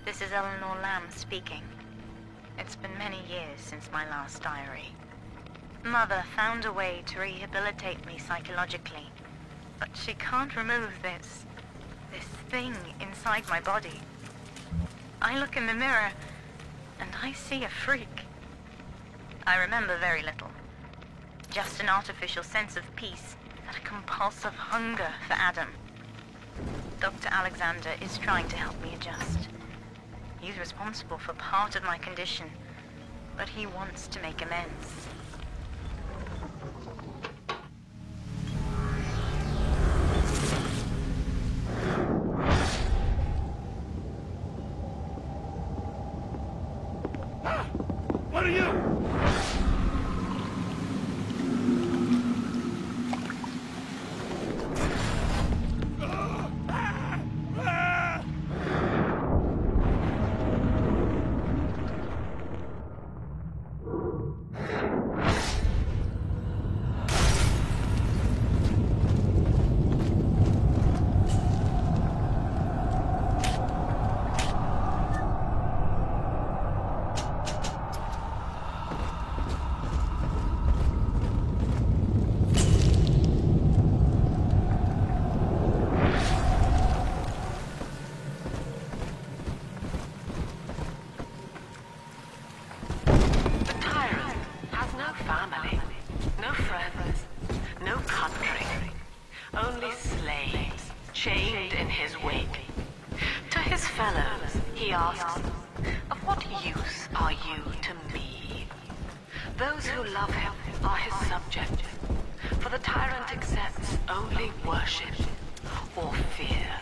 This is Eleanor Lamb speaking. It's been many years since my last diary. Mother found a way to rehabilitate me psychologically, but she can't remove this thing inside my body. I look in the mirror, and I see a freak. I remember very little. Just an artificial sense of peace and a compulsive hunger for Adam. Dr. Alexander is trying to help me adjust. He's responsible for part of my condition, but he wants to make amends. What are you? Those who love him are his subject, for the tyrant accepts only worship or fear.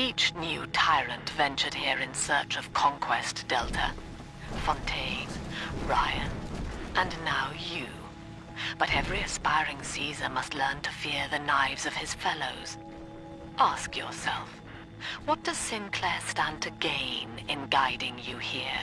Each new tyrant ventured here in search of conquest, Delta. Fontaine, Ryan, and now you. But every aspiring Caesar must learn to fear the knives of his fellows. Ask yourself, what does Sinclair stand to gain in guiding you here?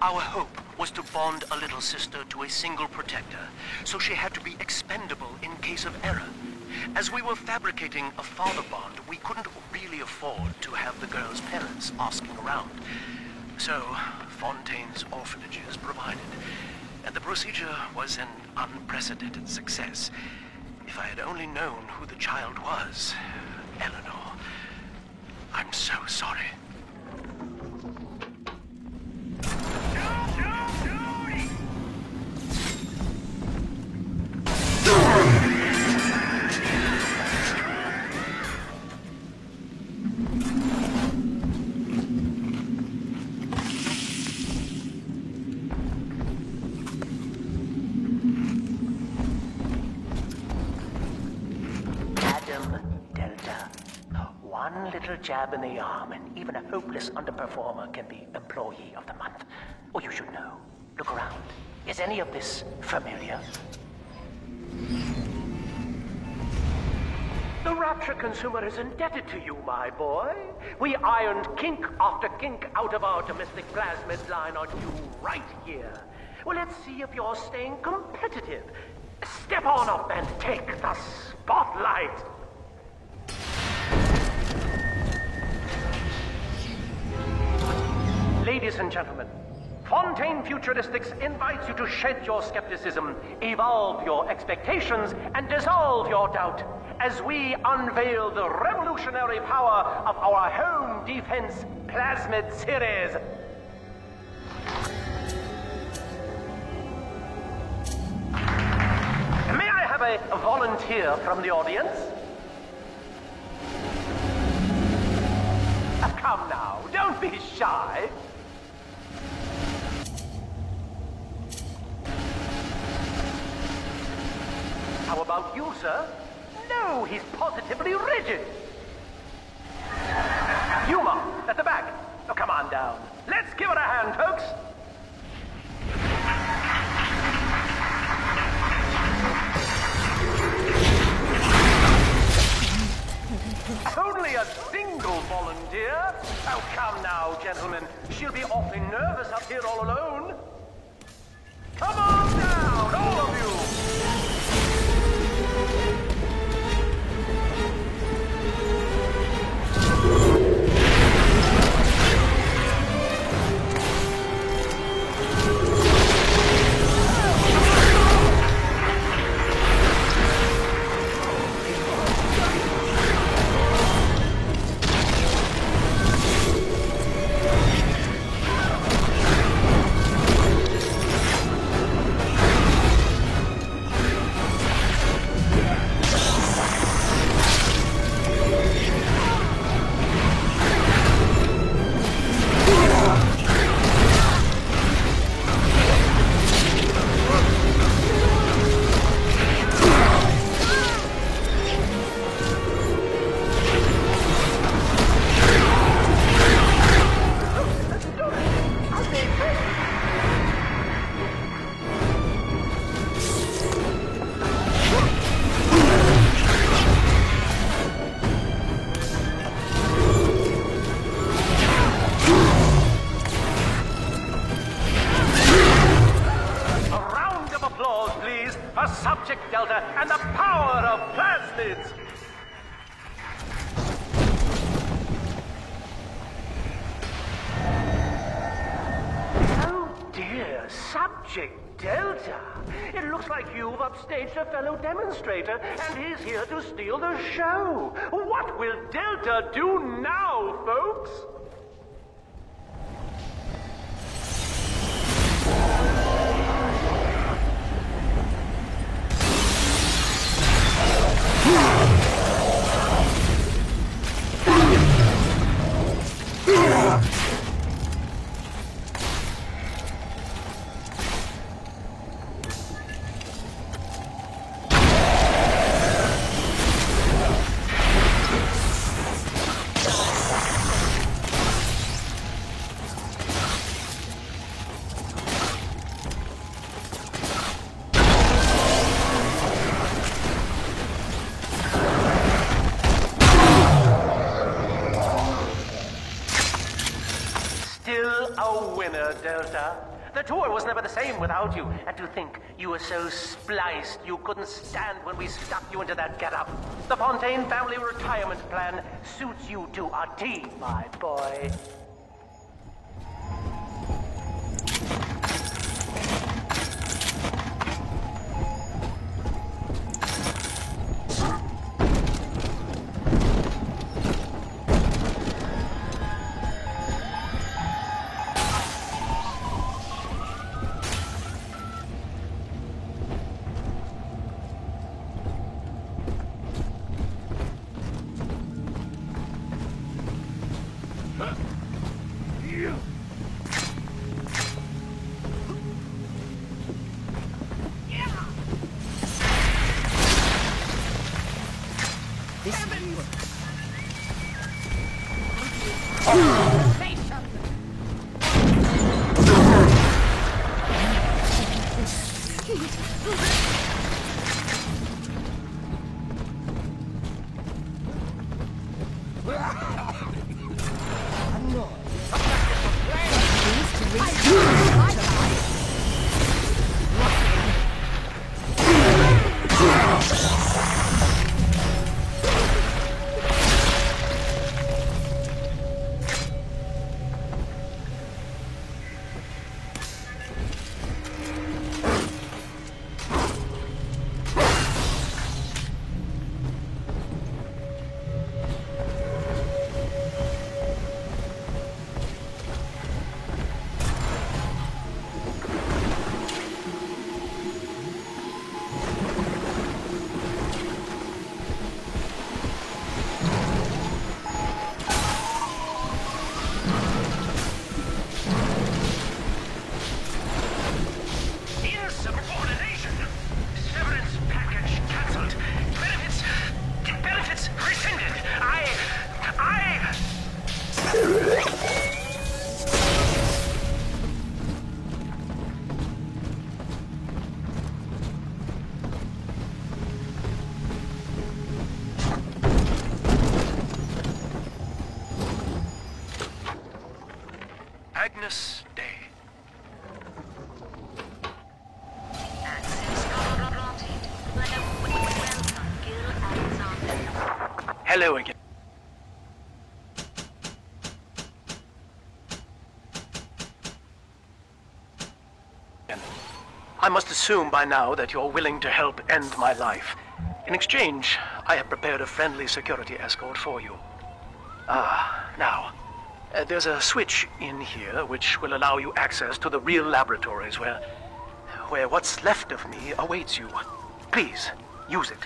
Our hope was to bond a little sister to a single protector, so she had to be expendable in case of error. As we were fabricating a father bond, we couldn't really afford to have the girl's parents asking around. So, Fontaine's orphanages provided, and the procedure was an unprecedented success. If I had only known who the child was, Eleanor, I'm so sorry. One little jab in the arm, and even a hopeless underperformer can be Employee of the Month. Or you should know. Look around. Is any of this familiar? The Rapture consumer is indebted to you, my boy. We ironed kink after kink out of our domestic plasmid line on you right here. Well, let's see if you're staying competitive. Step on up and take the spotlight. Ladies and gentlemen, Fontaine Futuristics invites you to shed your skepticism, evolve your expectations, and dissolve your doubt as we unveil the revolutionary power of our home defense plasmid series. May I have a volunteer from the audience? Come now, don't be shy. How about you, sir? No, he's positively rigid. Yuma, at the back. Oh, come on down. Let's give it a hand, folks. Only a single volunteer? Oh, come now, gentlemen. She'll be awfully nervous up here all alone. Come on down, all of you! methods. Oh dear, Subject Delta. It looks like you've upstaged a fellow demonstrator, and he's here to steal the show. What will Delta do now, folks? Delta. The tour was never the same without you. And to think you were so spliced you couldn't stand when we stuck you into that getup. The Fontaine family retirement plan suits you to a T, my boy. Agnes Day. Hello again. I must assume by now that you're willing to help end my life. In exchange, I have prepared a friendly security escort for you. Now, there's a switch in here which will allow you access to the real laboratories where what's left of me awaits you. Please, use it.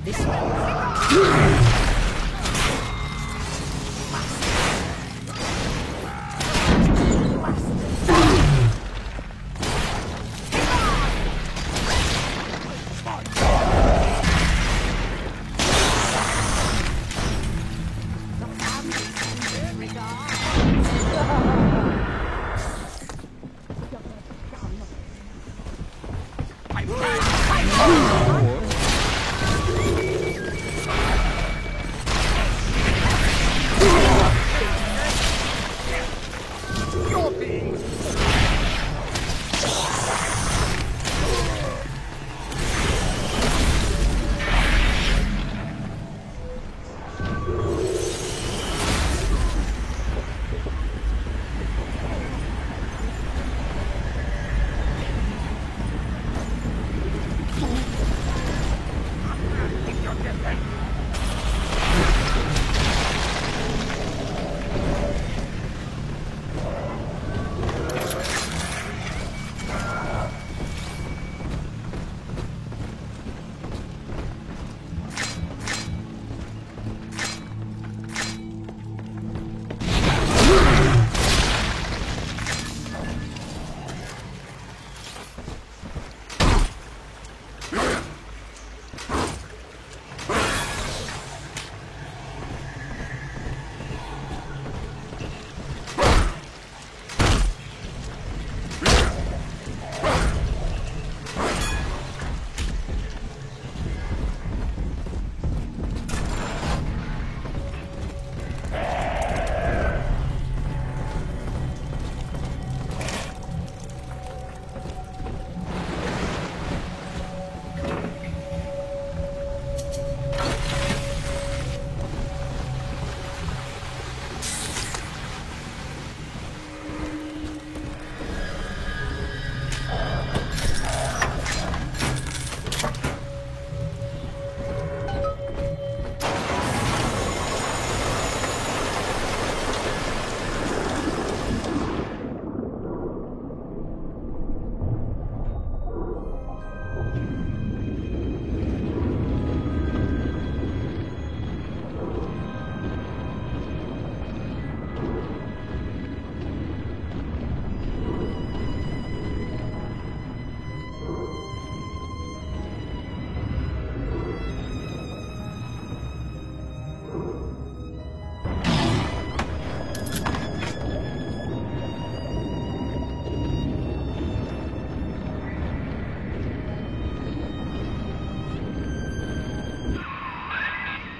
This way.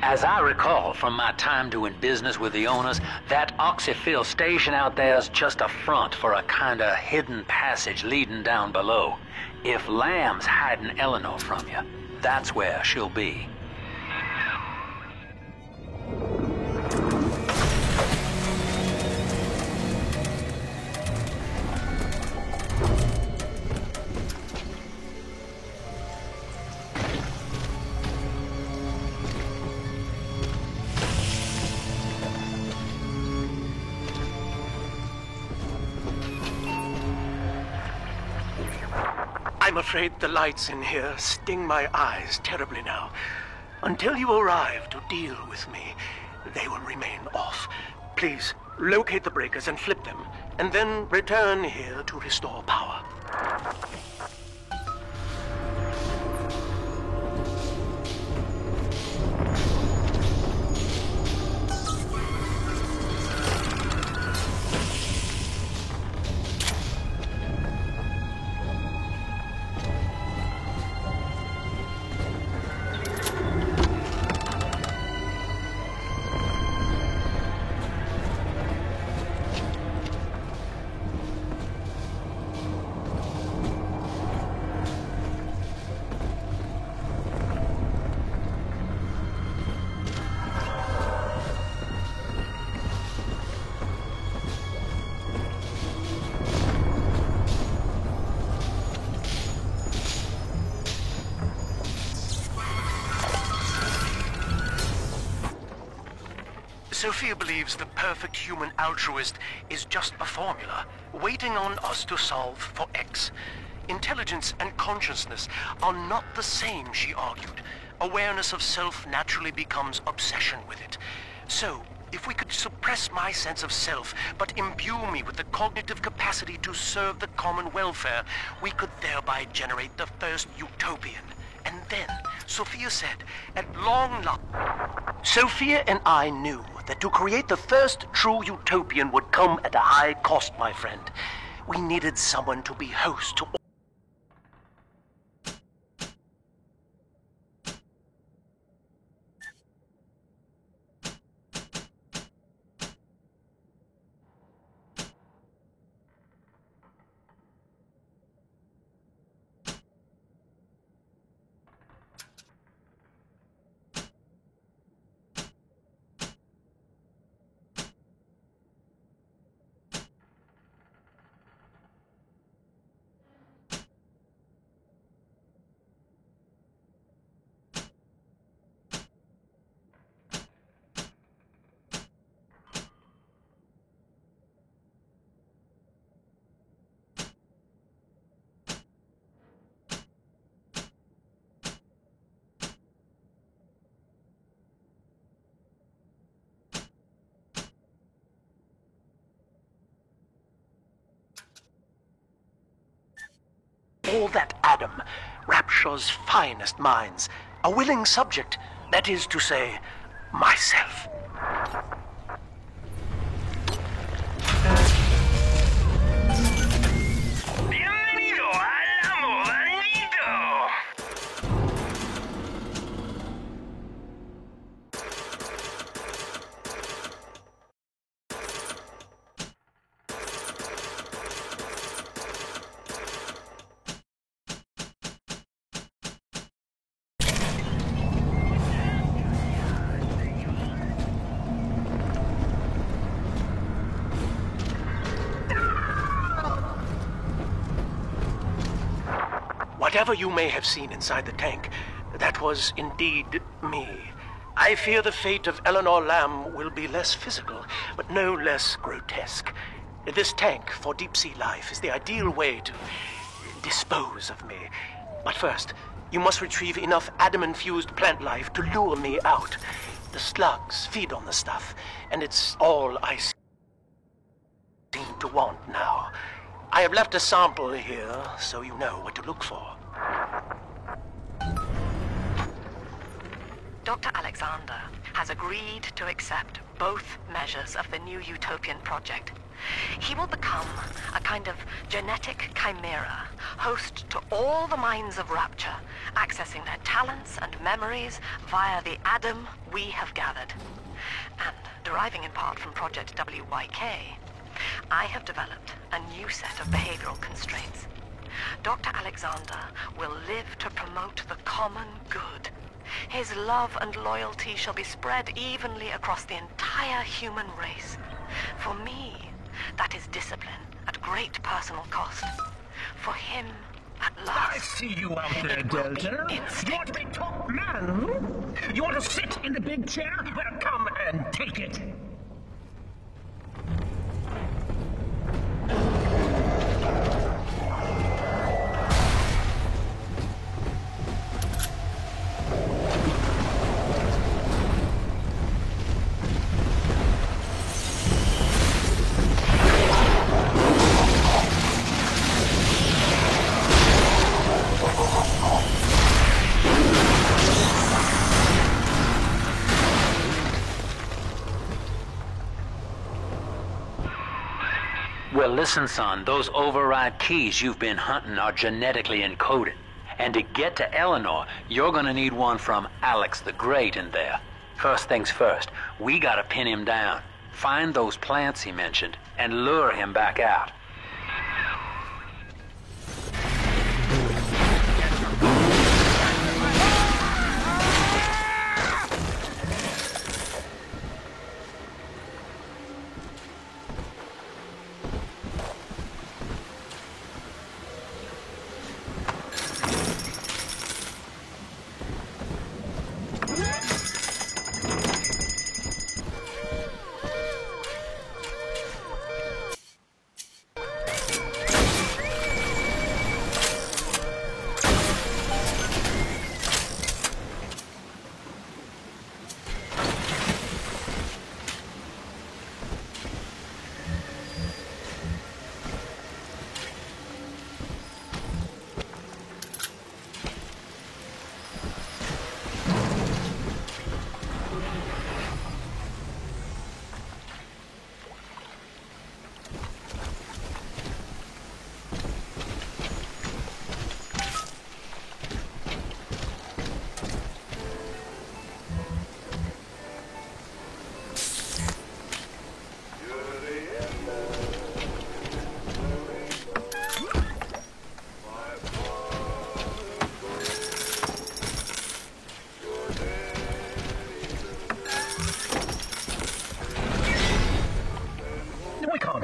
As I recall from my time doing business with the owners, that Oxyphil station out there's just a front for a kinda hidden passage leading down below. If Lamb's hiding Eleanor from you, that's where she'll be. I'm afraid the lights in here sting my eyes terribly now. Until you arrive to deal with me, they will remain off. Please, locate the breakers and flip them, and then return here to restore power. Sophia believes the perfect human altruist is just a formula, waiting on us to solve for X. Intelligence and consciousness are not the same, she argued. Awareness of self naturally becomes obsession with it. So, if we could suppress my sense of self, but imbue me with the cognitive capacity to serve the common welfare, we could thereby generate the first utopian. And then, Sophia said, at long last... Sophia and I knew that to create the first true utopian would come at a high cost, my friend. We needed someone to be host to all that Adam, Rapture's finest minds, a willing subject, that is to say, myself. Bienvenido al amo maldito. Whatever you may have seen inside the tank, that was indeed me. I fear the fate of Eleanor Lamb will be less physical, but no less grotesque. This tank for deep-sea life is the ideal way to dispose of me. But first, you must retrieve enough Adam-infused plant life to lure me out. The slugs feed on the stuff, and it's all I seem to want now. I have left a sample here, so you know what to look for. Dr. Alexander has agreed to accept both measures of the new Utopian project. He will become a kind of genetic chimera, host to all the minds of Rapture, accessing their talents and memories via the Adam we have gathered. And deriving in part from Project WYK, I have developed a new set of behavioral constraints. Dr. Alexander will live to promote the common good. His love and loyalty shall be spread evenly across the entire human race. For me, that is discipline at great personal cost. For him, at last... I see you out there, Delta. You want to be top man? You want to sit in the big chair? Well, come and take it. Well, listen, son, those override keys you've been hunting are genetically encoded. And to get to Eleanor, you're gonna need one from Alex the Great in there. First things first, we gotta pin him down. Find those plants he mentioned, and lure him back out.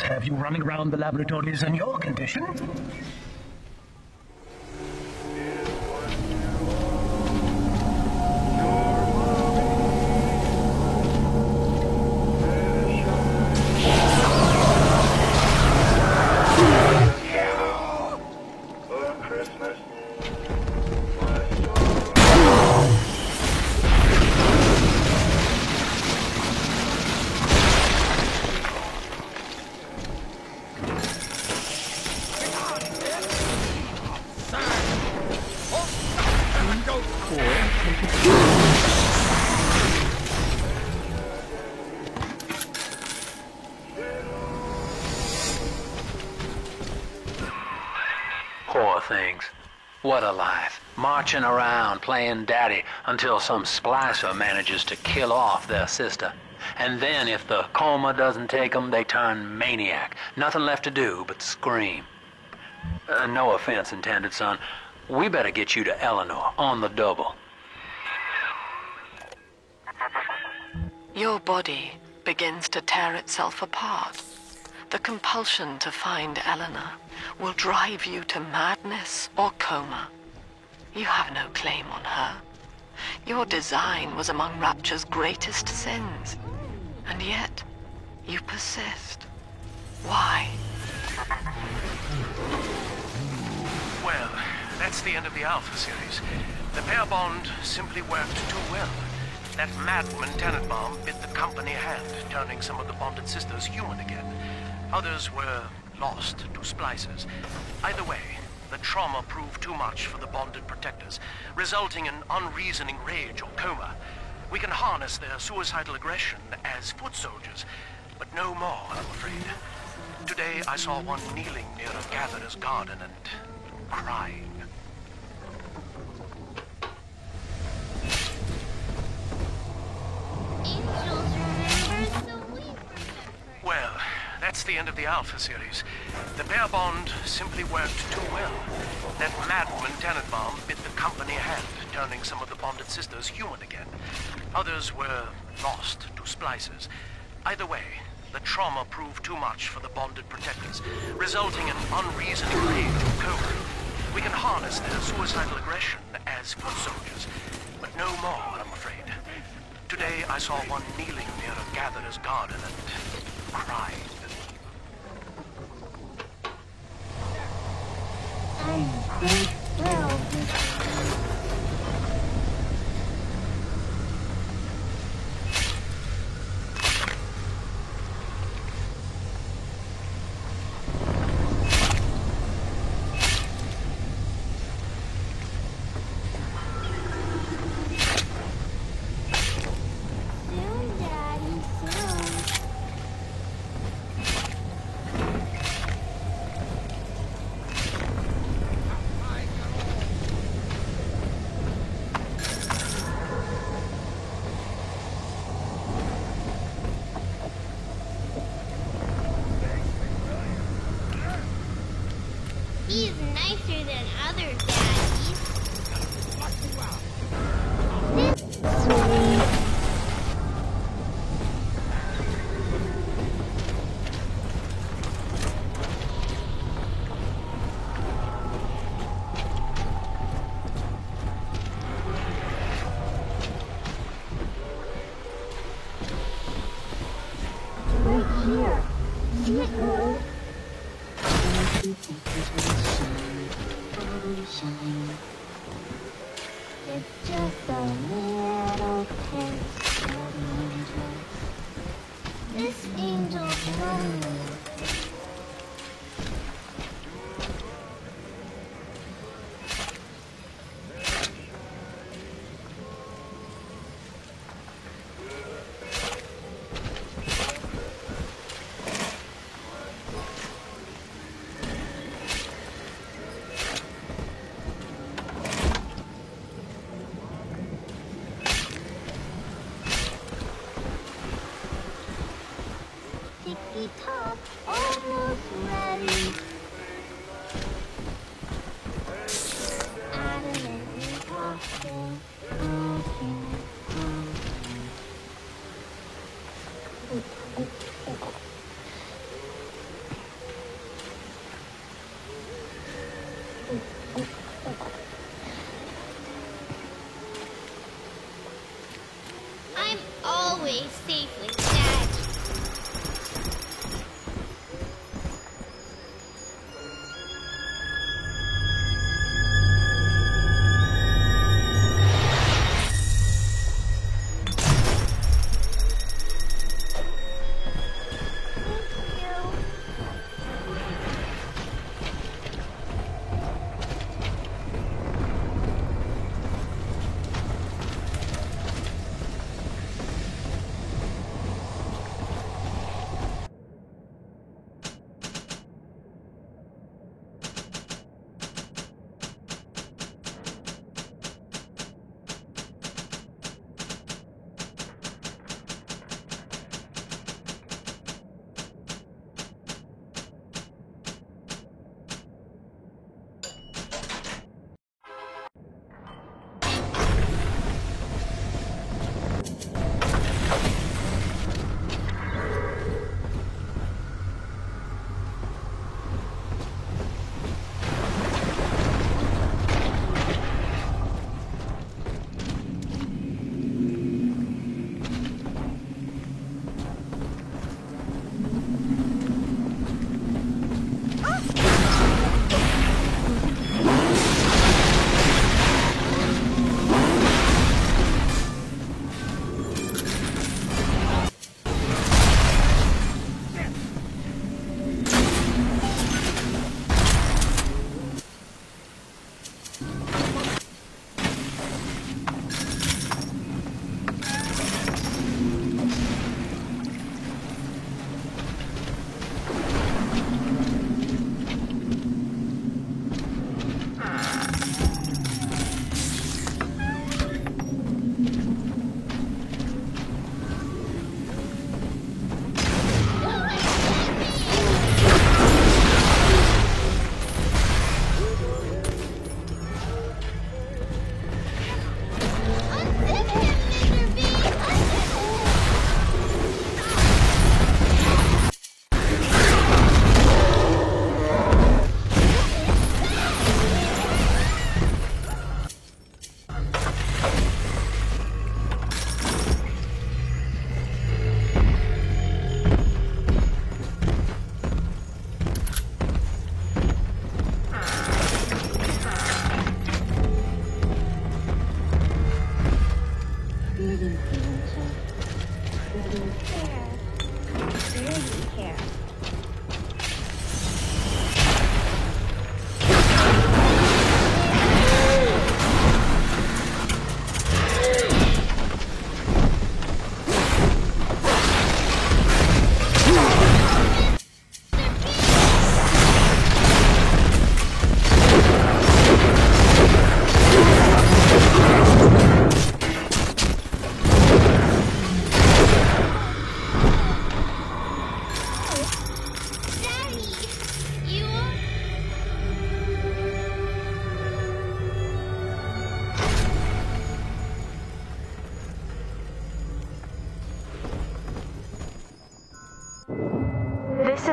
Have you running around the laboratories in your condition? Poor things. What a life. Marching around, playing daddy, until some splicer manages to kill off their sister. And then if the coma doesn't take them, they turn maniac. Nothing left to do but scream. No offense intended, son. We better get you to Eleanor on the double. Your body begins to tear itself apart. The compulsion to find Eleanor will drive you to madness or coma. You have no claim on her. Your design was among Rapture's greatest sins. And yet, you persist. Why? Well, that's the end of the Alpha series. The pair bond simply worked too well. That madman Tenenbaum bit the company hand, turning some of the bonded sisters human again. Others were lost to splicers. Either way, the trauma proved too much for the bonded protectors, resulting in unreasoning rage or coma. We can harness their suicidal aggression as foot soldiers, but no more, I'm afraid. Today I saw one kneeling near a gatherer's garden and crying. Well, that's the end of the Alpha series. The pair bond simply worked too well. That madman Tenenbaum bit the company hand, turning some of the bonded sisters human again. Others were lost to splicers. Either way, the trauma proved too much for the bonded protectors, resulting in unreasoning rage or coma. We can harness their suicidal aggression as foot soldiers, but no more, I'm afraid. Today I saw one kneeling near a gatherer's garden and crying. He's nicer than other daddies. This way. Right here. See it, girl? It's just a little taste of angel. This angel's lonely. Ticky-tock.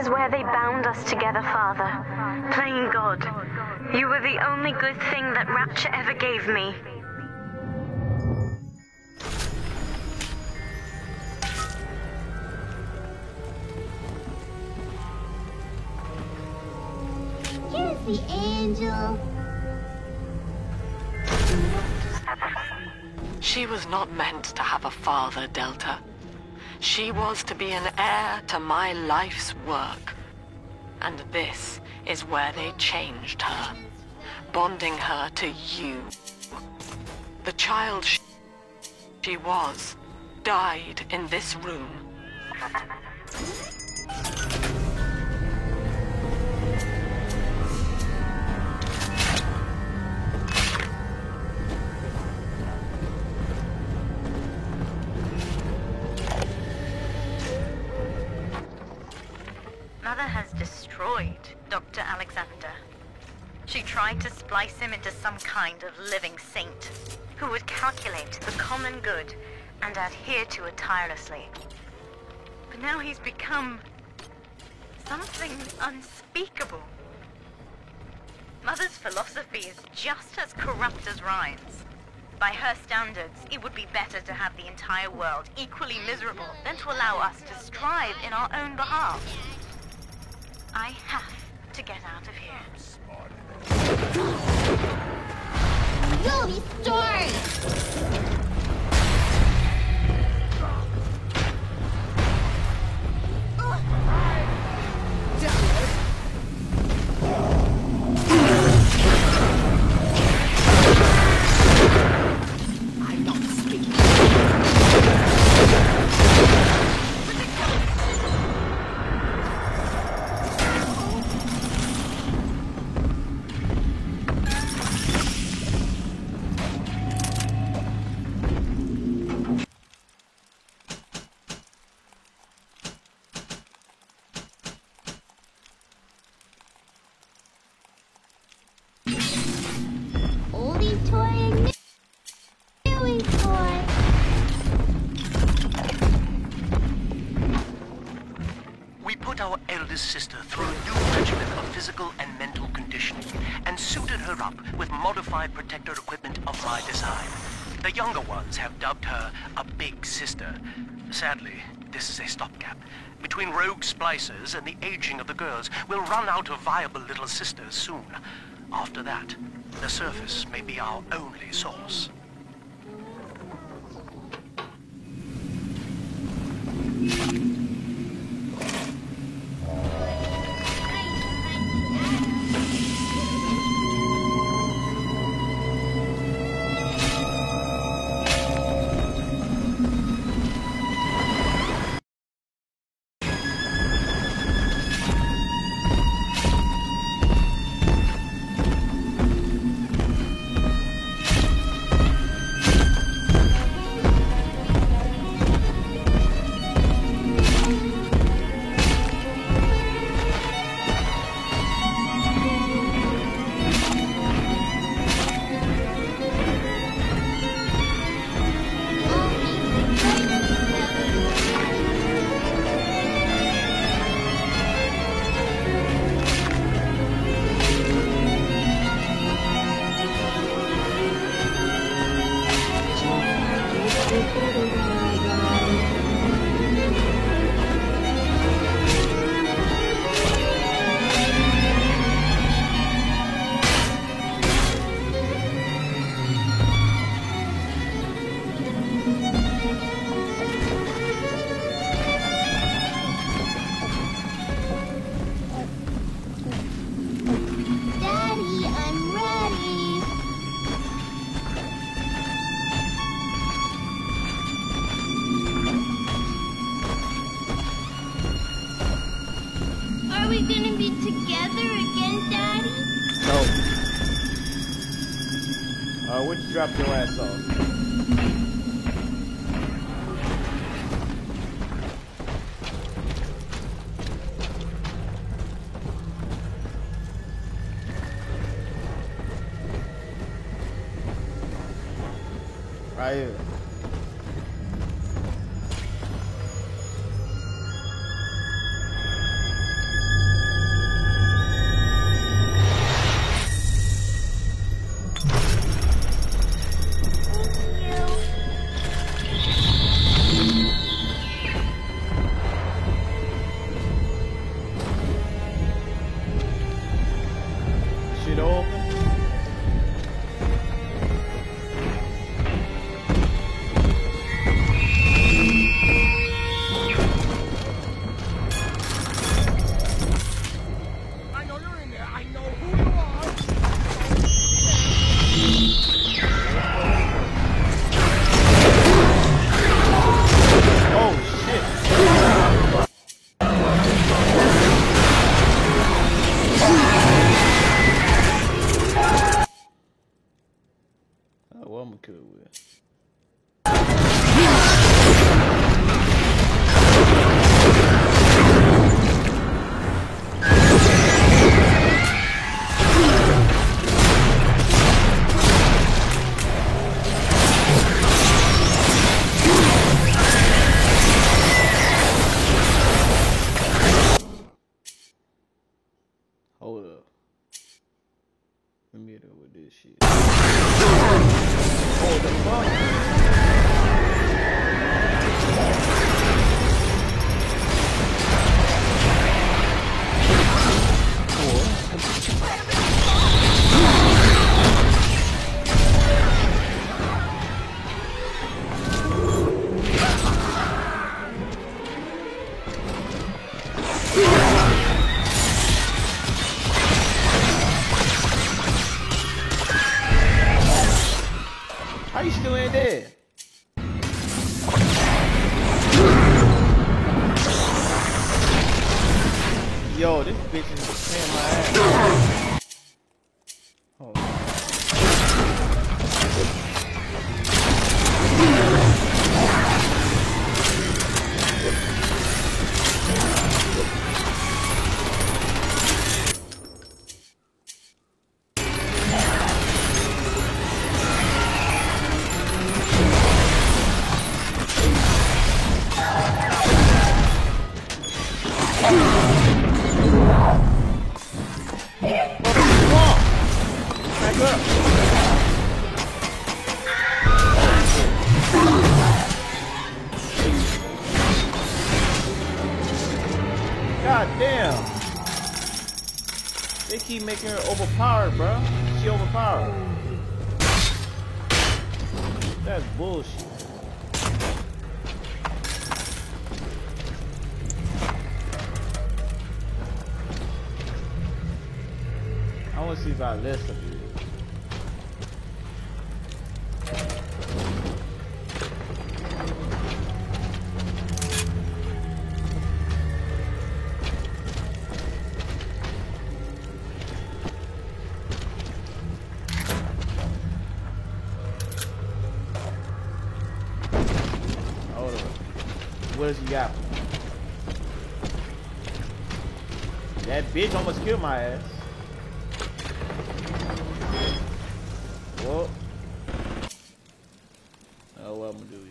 is where they bound us together, Father. Playing God. You were the only good thing that Rapture ever gave me. Here's the angel. She was not meant to have a father, Delta. She was to be an heir to my life's work. And this is where they changed her, bonding her to you. The child she was died in this room. Mother has destroyed Dr. Alexander. She tried to splice him into some kind of living saint who would calculate the common good and adhere to it tirelessly. But now he's become something unspeakable. Mother's philosophy is just as corrupt as Ryan's. By her standards, it would be better to have the entire world equally miserable than to allow us to strive in our own behalf. I have to get out of here. You'll be sorry! I'm not speaking. Oldie toy and newie toy. We put our eldest sister through a new regimen of physical and mental conditioning and suited her up with modified protector equipment of my design. The younger ones have dubbed her a big sister. Sadly, this is a stopgap. Between rogue splicers and the aging of the girls, we'll run out of viable little sisters soon. After that, the surface may be our only source. Daddy, I'm ready. Are we gonna be together again, Daddy? No. Why don't you drop your ass off? Right here. Oh, what I'm gonna kill it with? Hold up. Let me hit it with this shit. Oh, the fuck? How you still ain't dead? Yo, this bitch is playing my ass. Hold on. God damn. They keep making her overpowered, bro. She overpowered. That's bullshit. I want to see if I list of you. Hold on. What does he got? That bitch almost killed my ass. Well, oh, what I'm gonna do here?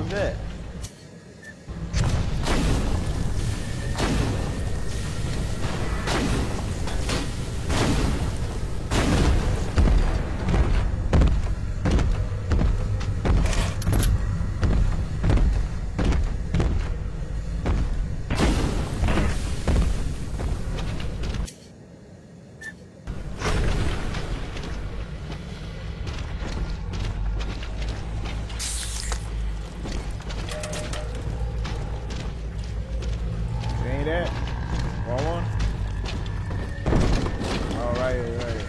That? That? Wrong one? All right, right.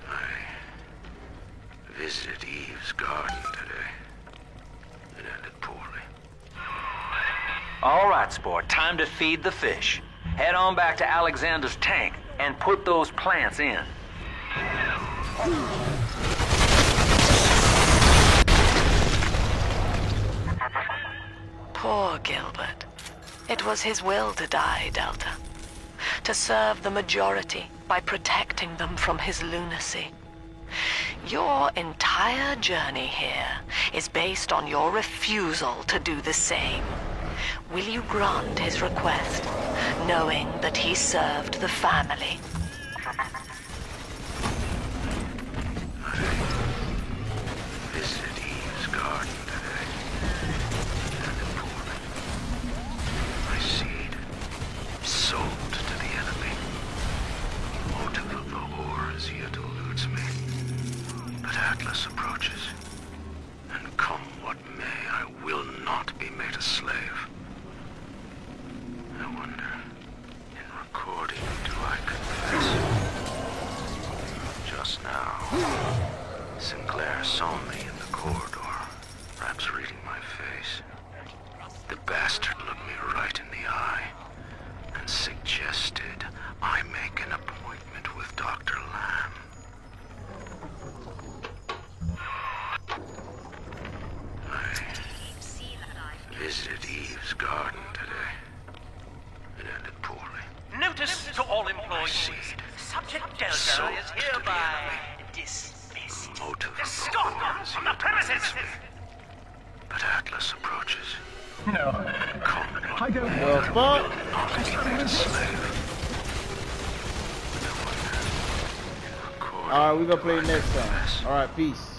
I visited Eve's garden today. It ended poorly. All right, sport. Time to feed the fish. Head on back to Alexander's tank and put those plants in. Poor Gilbert. It was his will to die, Delta. To serve the majority by protecting them from his lunacy. Your entire journey here is based on your refusal to do the same. Will you grant his request, knowing that he served the family? I visited Eve's garden today, and it poorly. My seed, sold to the enemy. The motive of the war as yet eludes me. But Atlas approaches, and come what may, I will not be made a slave. I wonder, in recording, do I confess? Just now, Sinclair saw me in the corridor, perhaps reading my face. The bastard looked me right in the eye, and suggested I make an appointment with Dr. Lamb. I visited Eve's garden today. It ended poorly. Notice to all employees. Subject Delta is hereby dismissed. The motive of the Escort war them is from the yet premises. eludes me. But Atlas approaches. No. Come what I don't may, Well, I fuck. will not be made a slave. I wonder, in recording, Alright, we gonna do play I next confess? time. Alright, peace.